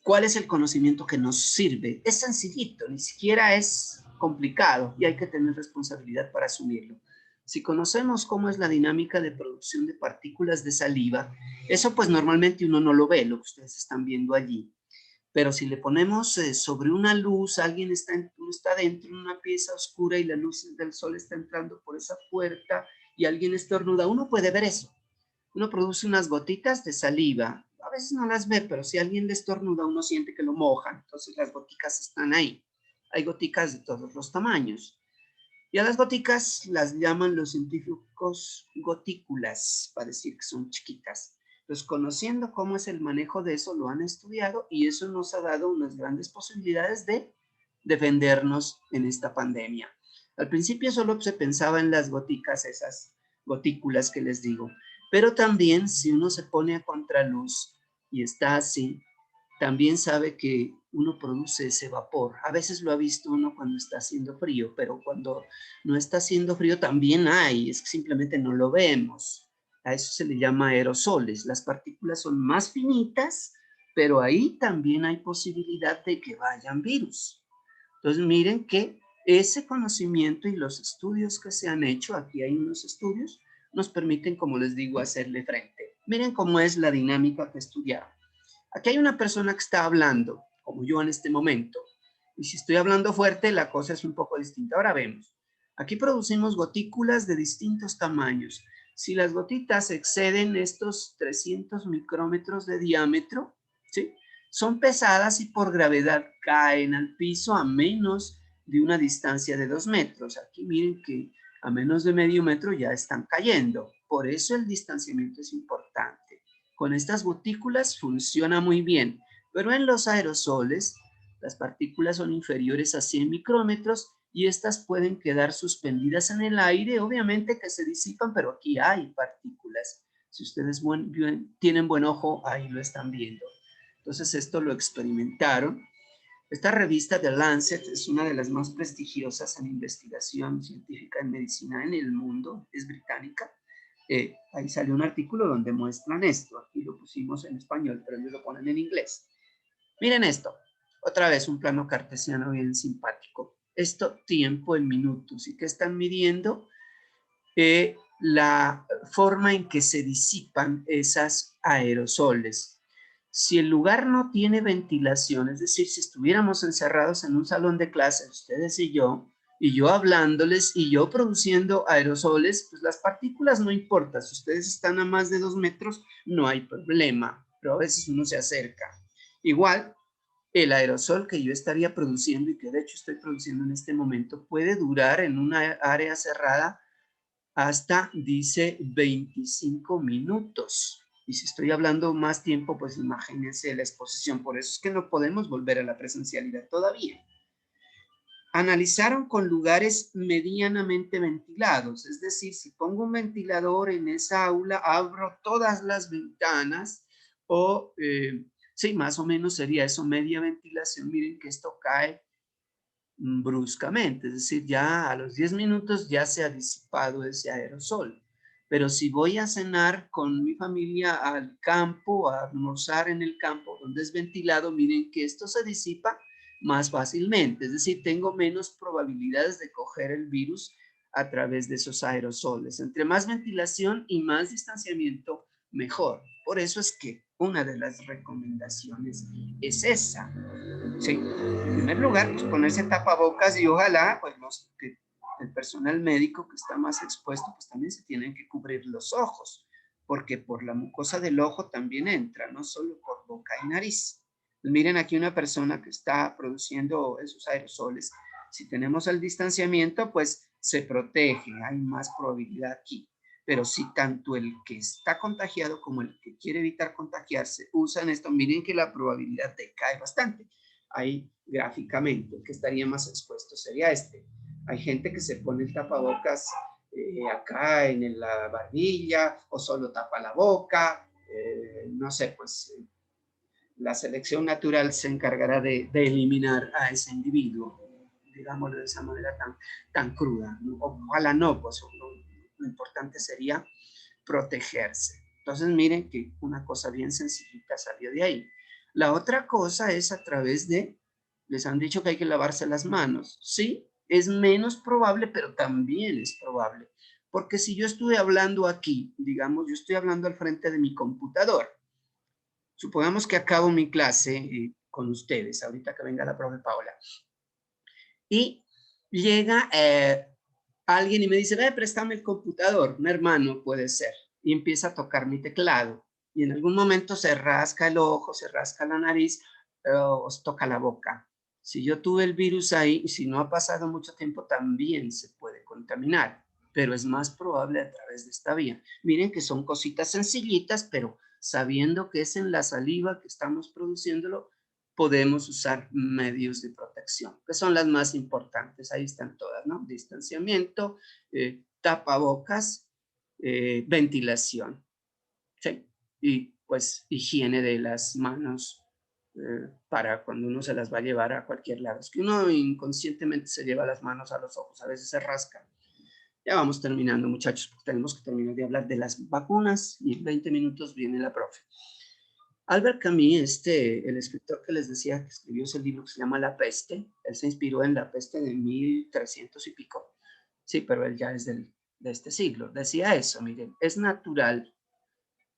¿Cuál es el conocimiento que nos sirve? Es sencillito, ni siquiera es complicado, y hay que tener responsabilidad para asumirlo. Si conocemos cómo es la dinámica de producción de partículas de saliva, eso pues normalmente uno no lo ve, lo que ustedes están viendo allí. Pero si le ponemos sobre una luz, uno está dentro en una pieza oscura y la luz del sol está entrando por esa puerta y alguien estornuda, uno puede ver eso. Uno produce unas gotitas de saliva. A veces no las ve, pero si alguien le estornuda, uno siente que lo mojan. Entonces las goticas están ahí. Hay goticas de todos los tamaños. Y a las goticas las llaman los científicos gotículas, para decir que son chiquitas. Entonces, conociendo cómo es el manejo de eso, lo han estudiado y eso nos ha dado unas grandes posibilidades de defendernos en esta pandemia. Al principio solo se pensaba en las goticas, esas gotículas que les digo, pero también si uno se pone a contraluz y está así, también sabe que uno produce ese vapor. A veces lo ha visto uno cuando está haciendo frío, pero cuando no está haciendo frío también hay, es que simplemente no lo vemos. A eso se le llama aerosoles. Las partículas son más finitas, pero ahí también hay posibilidad de que vayan virus. Entonces miren que ese conocimiento y los estudios que se han hecho, aquí hay unos estudios, nos permiten, como les digo, hacerle frente. Miren cómo es la dinámica que estudiaron. Aquí hay una persona que está hablando, como yo en este momento, y si estoy hablando fuerte, la cosa es un poco distinta. Ahora vemos. Aquí producimos gotículas de distintos tamaños. Si las gotitas exceden estos 300 micrómetros de diámetro, ¿sí?, son pesadas y por gravedad caen al piso a menos de una distancia de 2 metros. Aquí miren que a menos de medio metro ya están cayendo. Por eso el distanciamiento es importante. Con estas gotículas funciona muy bien, pero en los aerosoles las partículas son inferiores a 100 micrómetros y estas pueden quedar suspendidas en el aire, obviamente que se disipan, pero aquí hay partículas. Si ustedes tienen buen ojo, ahí lo están viendo. Entonces esto lo experimentaron. Esta revista The Lancet es una de las más prestigiosas en investigación científica en medicina en el mundo, es británica. Ahí salió un artículo donde muestran esto. Aquí lo pusimos en español, pero ellos lo ponen en inglés. Miren esto. Otra vez un plano cartesiano bien simpático. Esto, tiempo en minutos. ¿Y qué están midiendo? La forma en que se disipan esas aerosoles. Si el lugar no tiene ventilación, es decir, si estuviéramos encerrados en un salón de clase, ustedes y yo hablándoles y yo produciendo aerosoles, pues las partículas no importa. Si ustedes están a más de 2 metros, no hay problema, pero a veces uno se acerca. Igual, el aerosol que yo estaría produciendo y que de hecho estoy produciendo en este momento puede durar en una área cerrada hasta, dice, 25 minutos. Y si estoy hablando más tiempo, pues imagínense la exposición. Por eso es que no podemos volver a la presencialidad todavía. Analizaron con lugares medianamente ventilados, es decir, si pongo un ventilador en esa aula, abro todas las ventanas o, sí, más o menos sería eso, media ventilación. Miren que esto cae bruscamente, es decir, ya a los 10 minutos ya se ha disipado ese aerosol. Pero si voy a cenar con mi familia al campo, a almorzar en el campo donde es ventilado, miren que esto se disipa más fácilmente, es decir, tengo menos probabilidades de coger el virus a través de esos aerosoles. Entre más ventilación y más distanciamiento, mejor. Por eso es que una de las recomendaciones es esa. Sí, en primer lugar, pues ponerse tapabocas y ojalá, pues el personal médico que está más expuesto, pues también se tienen que cubrir los ojos, porque por la mucosa del ojo también entra, no solo por boca y nariz. Pues miren aquí una persona que está produciendo esos aerosoles. Si tenemos el distanciamiento, pues se protege, hay más probabilidad aquí. Pero si tanto el que está contagiado como el que quiere evitar contagiarse usan esto, miren que la probabilidad decae bastante. Ahí gráficamente, el que estaría más expuesto sería este. Hay gente que se pone el tapabocas acá en la barbilla o solo tapa la boca, no sé, pues la selección natural se encargará de eliminar a ese individuo, digámoslo de esa manera tan cruda. Ojalá no, pues lo importante sería protegerse. Entonces miren que una cosa bien sencillita salió de ahí. La otra cosa es a través de, les han dicho que hay que lavarse las manos. Sí, es menos probable, pero también es probable. Porque si yo estuve hablando aquí, digamos, yo estoy hablando al frente de mi computador. Supongamos que acabo mi clase con ustedes, ahorita que venga la profe Paola. Y llega alguien y me dice, préstame el computador. Un hermano puede ser. Y empieza a tocar mi teclado. Y en algún momento se rasca el ojo, se rasca la nariz, o se toca la boca. Si yo tuve el virus ahí, y si no ha pasado mucho tiempo, también se puede contaminar. Pero es más probable a través de esta vía. Miren que son cositas sencillitas, pero sabiendo que es en la saliva que estamos produciéndolo, podemos usar medios de protección, que son las más importantes. Ahí están todas, ¿no? Distanciamiento, tapabocas, ventilación, ¿sí? Y pues higiene de las manos para cuando uno se las va a llevar a cualquier lado. Es que uno inconscientemente se lleva las manos a los ojos, a veces se rasca. Ya vamos terminando, muchachos, porque tenemos que terminar de hablar de las vacunas y en 20 minutos viene la profe. Albert Camus, el escritor que les decía que escribió ese libro que se llama La Peste, él se inspiró en La Peste de 1300 y pico. Sí, pero él ya es de este siglo. Decía eso, miren, es natural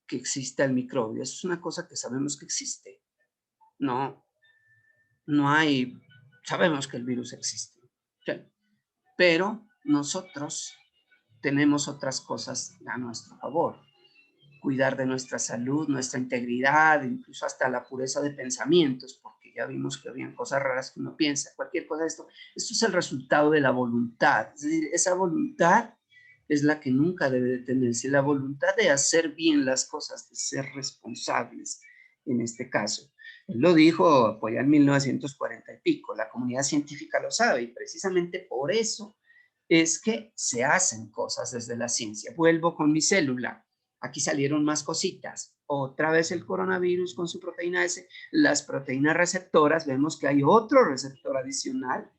que exista el microbio. Eso es una cosa que sabemos que existe. No hay, sabemos que el virus existe. ¿Sí? Pero nosotros tenemos otras cosas a nuestro favor. Cuidar de nuestra salud, nuestra integridad, incluso hasta la pureza de pensamientos, porque ya vimos que habían cosas raras que uno piensa, cualquier cosa de esto. Esto es el resultado de la voluntad. Es decir, esa voluntad es la que nunca debe detenerse, la voluntad de hacer bien las cosas, de ser responsables en este caso. Él lo dijo pues ya en 1940 y pico, la comunidad científica lo sabe y precisamente por eso es que se hacen cosas desde la ciencia. Vuelvo con mi célula. Aquí salieron más cositas. Otra vez el coronavirus con su proteína S. Las proteínas receptoras, vemos que hay otro receptor adicional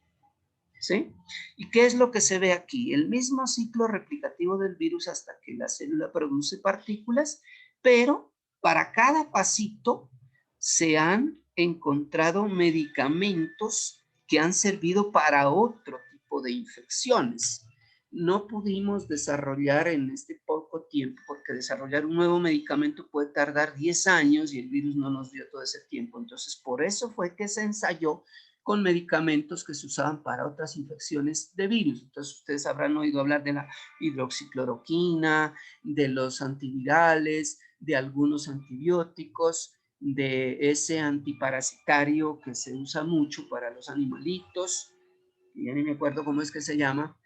¿Sí? ¿Y qué es lo que se ve aquí? El mismo ciclo replicativo del virus hasta que la célula produce partículas, pero para cada pasito se han encontrado medicamentos que han servido para otro tipo de infecciones. No pudimos desarrollar en este poco tiempo, porque desarrollar un nuevo medicamento puede tardar 10 años y el virus no nos dio todo ese tiempo. Entonces, por eso fue que se ensayó con medicamentos que se usaban para otras infecciones de virus. Entonces, ustedes habrán oído hablar de la hidroxicloroquina, de los antivirales, de algunos antibióticos, de ese antiparasitario que se usa mucho para los animalitos, ya ni me acuerdo cómo es que se llama.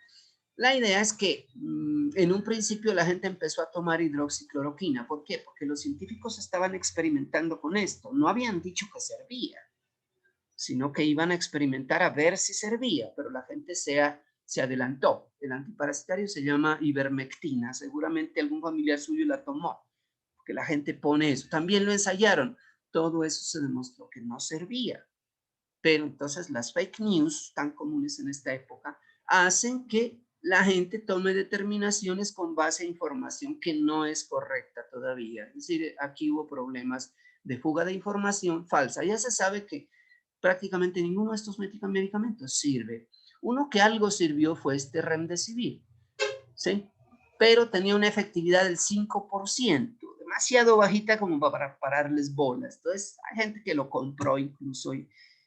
La idea es que en un principio la gente empezó a tomar hidroxicloroquina. ¿Por qué? Porque los científicos estaban experimentando con esto. No habían dicho que servía, sino que iban a experimentar a ver si servía, pero la gente se adelantó. El antiparasitario se llama ivermectina. Seguramente algún familiar suyo la tomó, porque la gente pone eso. También lo ensayaron. Todo eso se demostró que no servía. Pero entonces las fake news, tan comunes en esta época, hacen que la gente tome determinaciones con base a información que no es correcta todavía. Es decir, aquí hubo problemas de fuga de información falsa. Ya se sabe que prácticamente ninguno de estos medicamentos sirve. Uno que algo sirvió fue este Remdesivir, ¿sí? Pero tenía una efectividad del 5%, demasiado bajita como para pararles bolas. Entonces, hay gente que lo compró incluso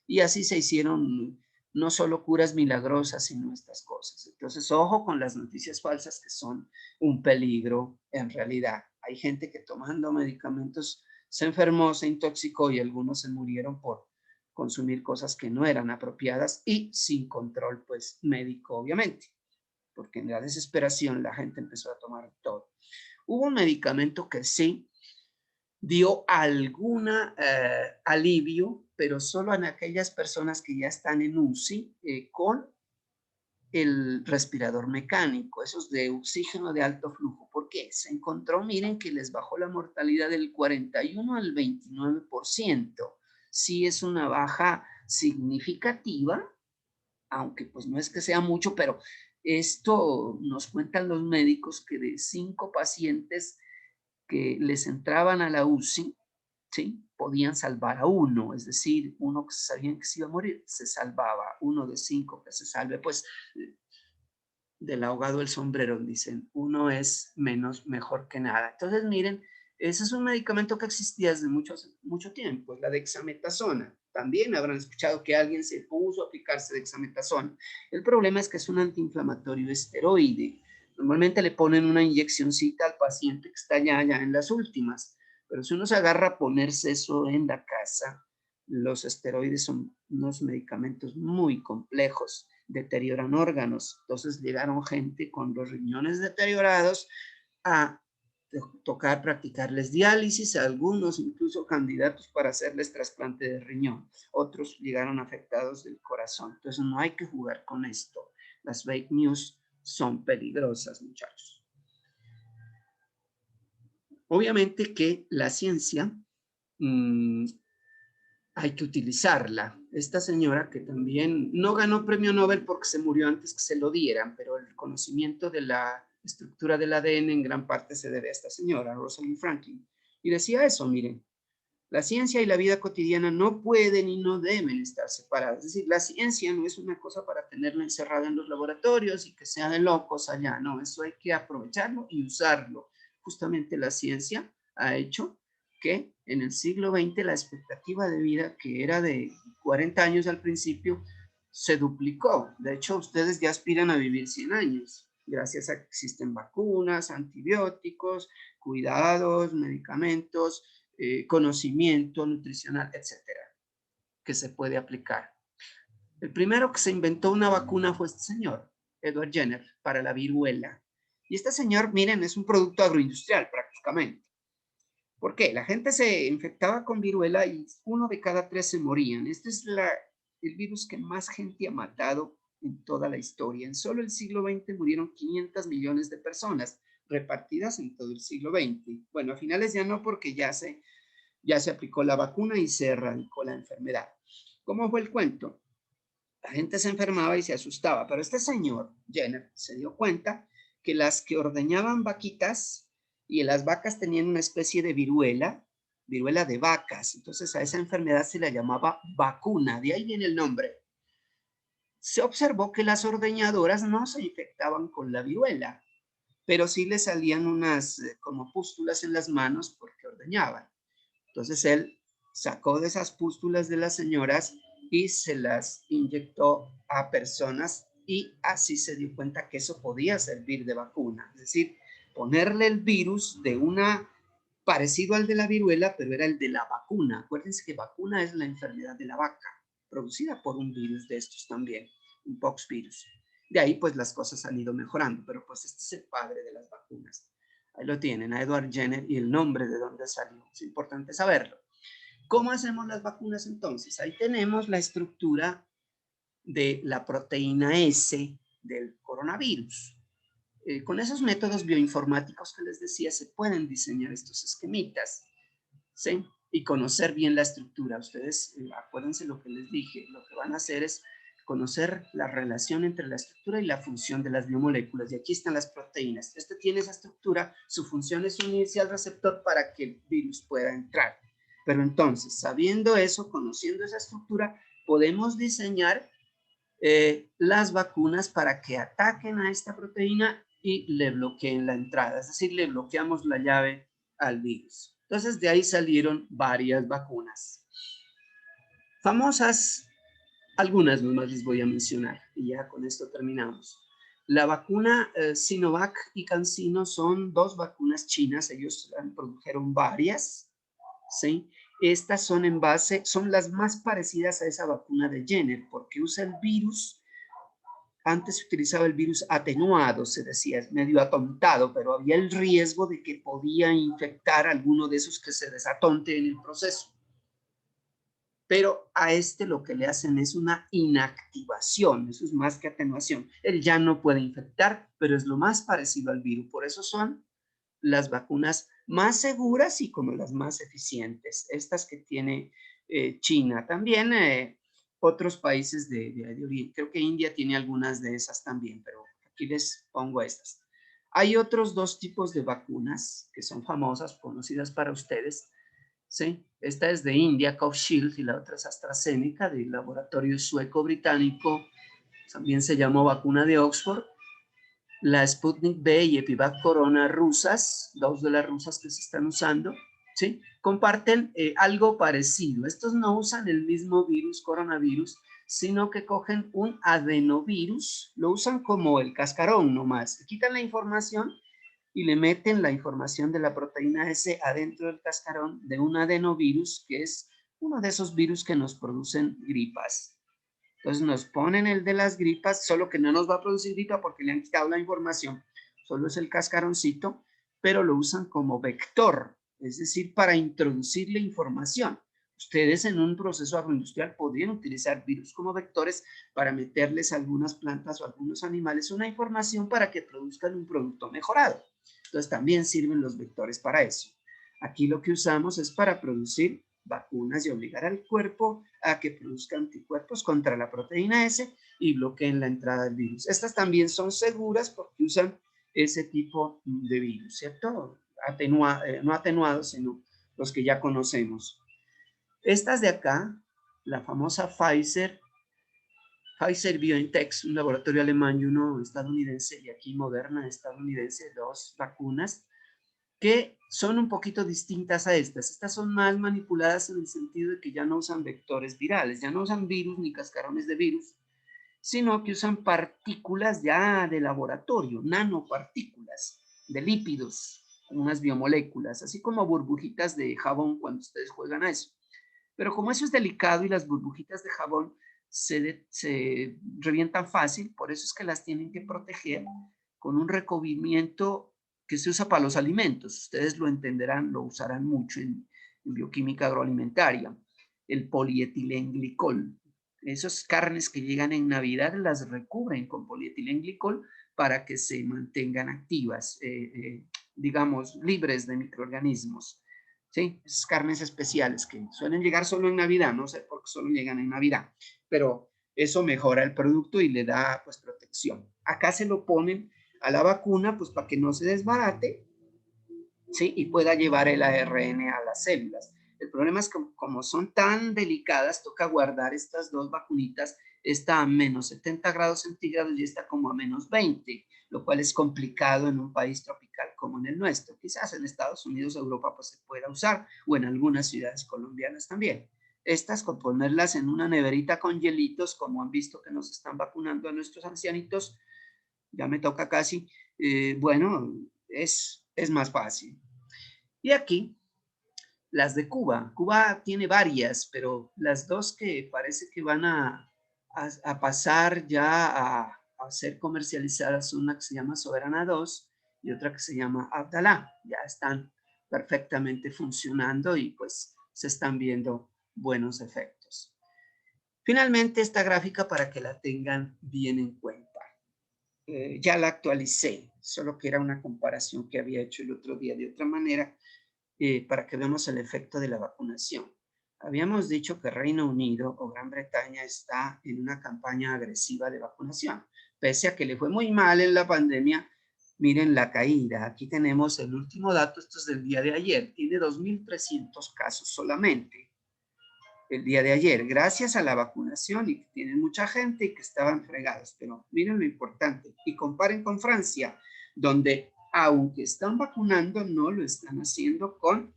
y así se hicieron no solo curas milagrosas, sino estas cosas. Entonces, ojo con las noticias falsas que son un peligro en realidad. Hay gente que tomando medicamentos se enfermó, se intoxicó y algunos se murieron por consumir cosas que no eran apropiadas y sin control, pues, médico, obviamente, porque en la desesperación la gente empezó a tomar todo. Hubo un medicamento que sí dio algún alivio, pero solo en aquellas personas que ya están en UCI con el respirador mecánico, esos de oxígeno de alto flujo. ¿Por qué? Se encontró, miren, que les bajó la mortalidad del 41 al 29%. Sí es una baja significativa, aunque pues no es que sea mucho, pero esto nos cuentan los médicos que de 5 pacientes que les entraban a la UCI, ¿sí? Podían salvar a uno, es decir, uno que sabían que se iba a morir, se salvaba, uno de 5 que se salve, pues del ahogado el sombrero, dicen, uno es mejor que nada. Entonces, miren, ese es un medicamento que existía desde mucho tiempo, la dexametasona. También habrán escuchado que alguien se puso a aplicarse dexametasona. El problema es que es un antiinflamatorio esteroide. Normalmente le ponen una inyeccióncita al paciente que está ya en las últimas, pero si uno se agarra a ponerse eso en la casa, los esteroides son unos medicamentos muy complejos, deterioran órganos. Entonces llegaron gente con los riñones deteriorados a tocar practicarles diálisis, algunos incluso candidatos para hacerles trasplante de riñón, otros llegaron afectados del corazón. Entonces no hay que jugar con esto. Las fake news son peligrosas, muchachos. Obviamente que la ciencia hay que utilizarla. Esta señora que también no ganó premio Nobel porque se murió antes que se lo dieran, pero el conocimiento de la estructura del ADN en gran parte se debe a esta señora, Rosalind Franklin. Y decía eso, miren, la ciencia y la vida cotidiana no pueden y no deben estar separadas. Es decir, la ciencia no es una cosa para tenerla encerrada en los laboratorios y que sea de locos allá, no, eso hay que aprovecharlo y usarlo. Justamente la ciencia ha hecho que en el siglo XX la expectativa de vida, que era de 40 años al principio, se duplicó. De hecho, ustedes ya aspiran a vivir 100 años, gracias a que existen vacunas, antibióticos, cuidados, medicamentos, conocimiento nutricional, etcétera, que se puede aplicar. El primero que se inventó una vacuna fue este señor, Edward Jenner, para la viruela. Y este señor, miren, es un producto agroindustrial prácticamente. ¿Por qué? La gente se infectaba con viruela y 1 de cada 3 se morían. Este es el virus que más gente ha matado en toda la historia. En solo el siglo XX murieron 500 millones de personas repartidas en todo el siglo XX. Bueno, a finales ya no, porque ya se aplicó la vacuna y se erradicó la enfermedad. ¿Cómo fue el cuento? La gente se enfermaba y se asustaba, pero este señor, Jenner, se dio cuenta que las que ordeñaban vaquitas y las vacas tenían una especie de viruela de vacas, entonces a esa enfermedad se le llamaba vacuna, de ahí viene el nombre. Se observó que las ordeñadoras no se infectaban con la viruela, pero sí le salían unas como pústulas en las manos porque ordeñaban. Entonces él sacó de esas pústulas de las señoras y se las inyectó a personas y así se dio cuenta que eso podía servir de vacuna. Es decir, ponerle el virus de una parecido al de la viruela, pero era el de la vacuna. Acuérdense que vacuna es la enfermedad de la vaca, producida por un virus de estos también, un poxvirus. De ahí pues las cosas han ido mejorando, pero pues este es el padre de las vacunas. Ahí lo tienen, a Edward Jenner y el nombre de dónde salió. Es importante saberlo. ¿Cómo hacemos las vacunas entonces? Ahí tenemos la estructura de la proteína S del coronavirus. Con esos métodos bioinformáticos que les decía, se pueden diseñar estos esquemitas, ¿sí? Y conocer bien la estructura. Ustedes, acuérdense lo que les dije, lo que van a hacer es conocer la relación entre la estructura y la función de las biomoléculas. Y aquí están las proteínas. Este tiene esa estructura, su función es unirse al receptor para que el virus pueda entrar. Pero entonces, sabiendo eso, conociendo esa estructura, podemos diseñar las vacunas para que ataquen a esta proteína y le bloqueen la entrada, es decir, le bloqueamos la llave al virus. Entonces de ahí salieron varias vacunas. Famosas, algunas nomás les voy a mencionar y ya con esto terminamos. La vacuna Sinovac y CanSino son dos vacunas chinas, ellos produjeron varias, ¿sí? Estas son en base, son las más parecidas a esa vacuna de Jenner, porque usa el virus. Antes se utilizaba el virus atenuado, se decía, es medio atontado, pero había el riesgo de que podía infectar a alguno de esos que se desatonte en el proceso. Pero a este lo que le hacen es una inactivación, eso es más que atenuación. Él ya no puede infectar, pero es lo más parecido al virus. Por eso son las vacunas más seguras y como las más eficientes. Estas que tiene China. También otros países de Oriente. Creo que India tiene algunas de esas también, pero aquí les pongo estas. Hay otros dos tipos de vacunas que son famosas, conocidas para ustedes. ¿Sí? Esta es de India, Covishield, y la otra es AstraZeneca, del laboratorio sueco-británico. También se llamó vacuna de Oxford. La Sputnik V y Epivac Corona rusas, dos de las rusas que se están usando, ¿sí? Comparten algo parecido. Estos no usan el mismo virus, coronavirus, sino que cogen un adenovirus, lo usan como el cascarón nomás, quitan la información y le meten la información de la proteína S adentro del cascarón de un adenovirus, que es uno de esos virus que nos producen gripas. Entonces nos ponen el de las gripas, solo que no nos va a producir gripa porque le han quitado la información, solo es el cascaroncito, pero lo usan como vector, es decir, para introducirle información. Ustedes en un proceso agroindustrial podrían utilizar virus como vectores para meterles a algunas plantas o a algunos animales una información para que produzcan un producto mejorado. Entonces también sirven los vectores para eso. Aquí lo que usamos es para producir vacunas y obligar al cuerpo a que produzca anticuerpos contra la proteína S y bloqueen la entrada del virus. Estas también son seguras porque usan ese tipo de virus, ¿cierto? No atenuados, sino los que ya conocemos. Estas de acá, la famosa Pfizer BioNTech, un laboratorio alemán y uno estadounidense, y aquí Moderna estadounidense, dos vacunas, que son un poquito distintas a estas. Estas son más manipuladas en el sentido de que ya no usan vectores virales, ya no usan virus ni cascarones de virus, sino que usan partículas ya de laboratorio, nanopartículas de lípidos, unas biomoléculas, así como burbujitas de jabón cuando ustedes juegan a eso. Pero como eso es delicado y las burbujitas de jabón se revientan fácil, por eso es que las tienen que proteger con un recubrimiento que se usa para los alimentos. Ustedes lo entenderán, lo usarán mucho en bioquímica agroalimentaria. El polietilenglicol. Esas carnes que llegan en Navidad las recubren con polietilenglicol para que se mantengan activas, digamos, libres de microorganismos. ¿Sí? Esas carnes especiales que suelen llegar solo en Navidad, no sé por qué solo llegan en Navidad, pero eso mejora el producto y le da pues protección. Acá se lo ponen a la vacuna pues para que no se desbarate, ¿sí? Y pueda llevar el ARN a las células. El problema es que como son tan delicadas, toca guardar estas dos vacunitas, esta a menos 70 grados centígrados y esta como a menos 20, lo cual es complicado en un país tropical como en el nuestro. Quizás en Estados Unidos, Europa, pues se pueda usar, o en algunas ciudades colombianas también. Estas, con ponerlas en una neverita con hielitos, como han visto que nos están vacunando a nuestros ancianitos, ya me toca casi, bueno, es más fácil. Y aquí, las de Cuba. Cuba tiene varias, pero las dos que parece que van a pasar ya a ser comercializadas, una que se llama Soberana 2 y otra que se llama Abdalá. Ya están perfectamente funcionando y pues se están viendo buenos efectos. Finalmente, esta gráfica para que la tengan bien en cuenta. Ya la actualicé, solo que era una comparación que había hecho el otro día de otra manera, para que veamos el efecto de la vacunación. Habíamos dicho que Reino Unido o Gran Bretaña está en una campaña agresiva de vacunación. Pese a que le fue muy mal en la pandemia, miren la caída. Aquí tenemos el último dato, esto es del día de ayer. Tiene 2.300 casos solamente el día de ayer, gracias a la vacunación y que tienen mucha gente y que estaban fregados. Pero miren lo importante y comparen con Francia, donde aunque están vacunando, no lo están haciendo con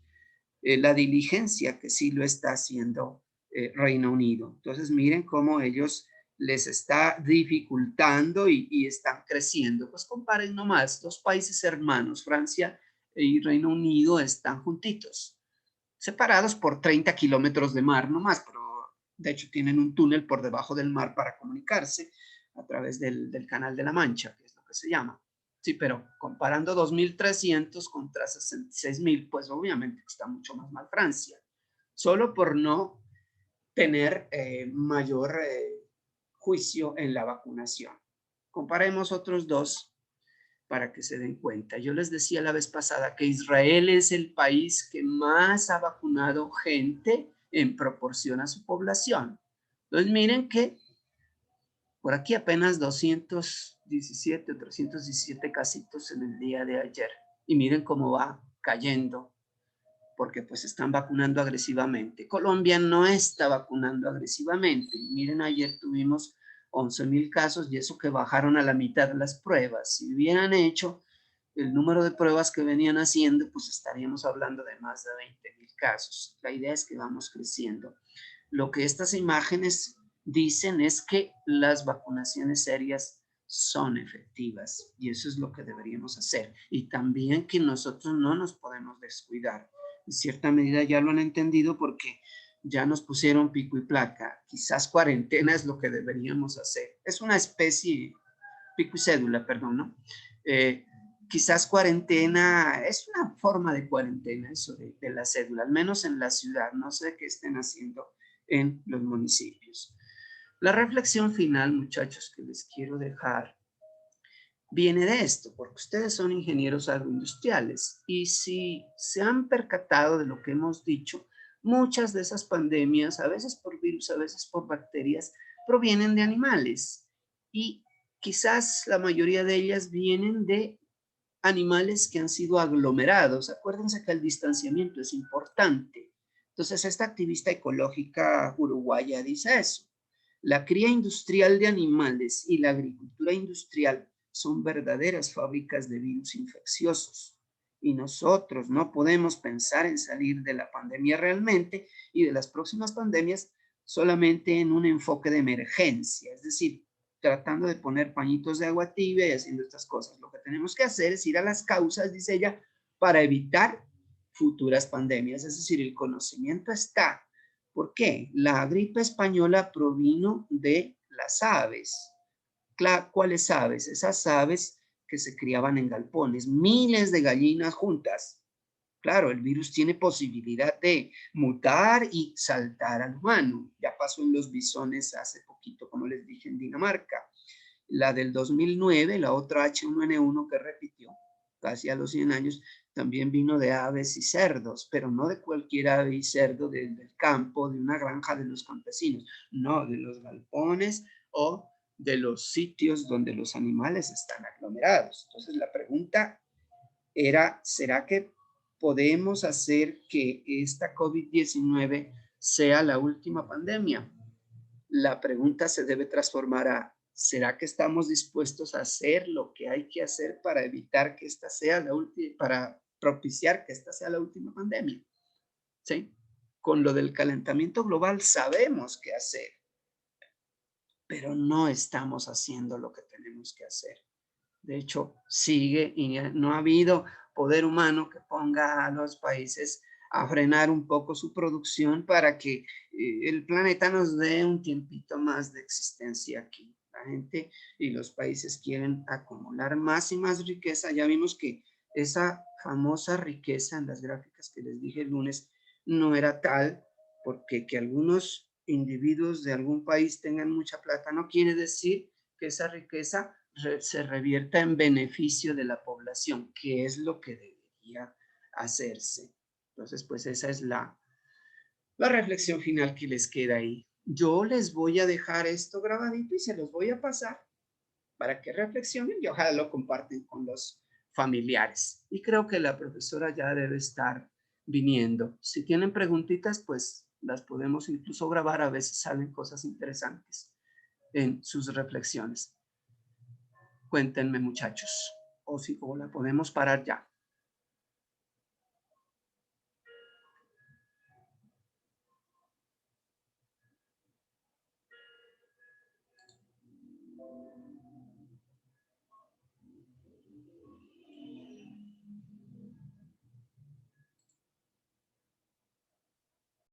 la diligencia que sí lo está haciendo Reino Unido. Entonces miren cómo ellos les está dificultando y están creciendo. Pues comparen nomás, dos países hermanos, Francia y Reino Unido están juntitos, separados por 30 kilómetros de mar nomás, pero de hecho tienen un túnel por debajo del mar para comunicarse a través del Canal de la Mancha, que es lo que se llama. Sí, pero comparando 2.300 contra 66.000, pues obviamente está mucho más mal Francia, solo por no tener mayor juicio en la vacunación. Comparemos otros dos para que se den cuenta. Yo les decía la vez pasada que Israel es el país que más ha vacunado gente en proporción a su población. Entonces miren que por aquí apenas 217 o 317 casitos en el día de ayer. Y miren cómo va cayendo, porque pues están vacunando agresivamente. Colombia no está vacunando agresivamente. Miren, ayer tuvimos 11.000 casos y eso que bajaron a la mitad las pruebas. Si hubieran hecho el número de pruebas que venían haciendo, pues estaríamos hablando de más de 20.000 casos. La idea es que vamos creciendo. Lo que estas imágenes dicen es que las vacunaciones serias son efectivas y eso es lo que deberíamos hacer. Y también que nosotros no nos podemos descuidar. En cierta medida ya lo han entendido porque ya nos pusieron pico y placa. Quizás cuarentena es lo que deberíamos hacer. Es una especie, pico y cédula, perdón, ¿no? Quizás cuarentena, es una forma de cuarentena eso de la cédula, al menos en la ciudad, no sé qué estén haciendo en los municipios. La reflexión final, muchachos, que les quiero dejar, viene de esto, porque ustedes son ingenieros agroindustriales y si se han percatado de lo que hemos dicho, muchas de esas pandemias, a veces por virus, a veces por bacterias, provienen de animales y quizás la mayoría de ellas vienen de animales que han sido aglomerados. Acuérdense que el distanciamiento es importante. Entonces, esta activista ecológica uruguaya dice eso. La cría industrial de animales y la agricultura industrial son verdaderas fábricas de virus infecciosos. Y nosotros no podemos pensar en salir de la pandemia realmente y de las próximas pandemias solamente en un enfoque de emergencia. Es decir, tratando de poner pañitos de agua tibia y haciendo estas cosas. Lo que tenemos que hacer es ir a las causas, dice ella, para evitar futuras pandemias. Es decir, el conocimiento está. ¿Por qué? La gripe española provino de las aves. ¿Cuáles aves? Esas aves que se criaban en galpones, miles de gallinas juntas. Claro, el virus tiene posibilidad de mutar y saltar al humano. Ya pasó en los bisones hace poquito, como les dije, en Dinamarca. La del 2009, la otra H1N1 que repitió casi a los 100 años, también vino de aves y cerdos, pero no de cualquier ave y cerdo del campo, de una granja de los campesinos, no, de los galpones o de los sitios donde los animales están aglomerados. Entonces la pregunta era, ¿será que podemos hacer que esta COVID-19 sea la última pandemia? La pregunta se debe transformar a, ¿será que estamos dispuestos a hacer lo que hay que hacer para evitar que esta sea la última, para propiciar que esta sea la última pandemia? ¿Sí? Con lo del calentamiento global sabemos qué hacer, pero no estamos haciendo lo que tenemos que hacer. De hecho, sigue y no ha habido poder humano que ponga a los países a frenar un poco su producción para que el planeta nos dé un tiempito más de existencia aquí. La gente y los países quieren acumular más y más riqueza. Ya vimos que esa famosa riqueza en las gráficas que les dije el lunes no era tal, porque que algunos individuos de algún país tengan mucha plata no quiere decir que esa riqueza se revierta en beneficio de la población, que es lo que debería hacerse. Entonces, pues esa es la reflexión final que les queda ahí. Yo les voy a dejar esto grabadito y se los voy a pasar para que reflexionen y ojalá lo comparten con los familiares. Y creo que la profesora ya debe estar viniendo. Si tienen preguntitas, pues las podemos incluso grabar. A veces salen cosas interesantes en sus reflexiones. Cuéntenme, muchachos, o si o la podemos parar ya.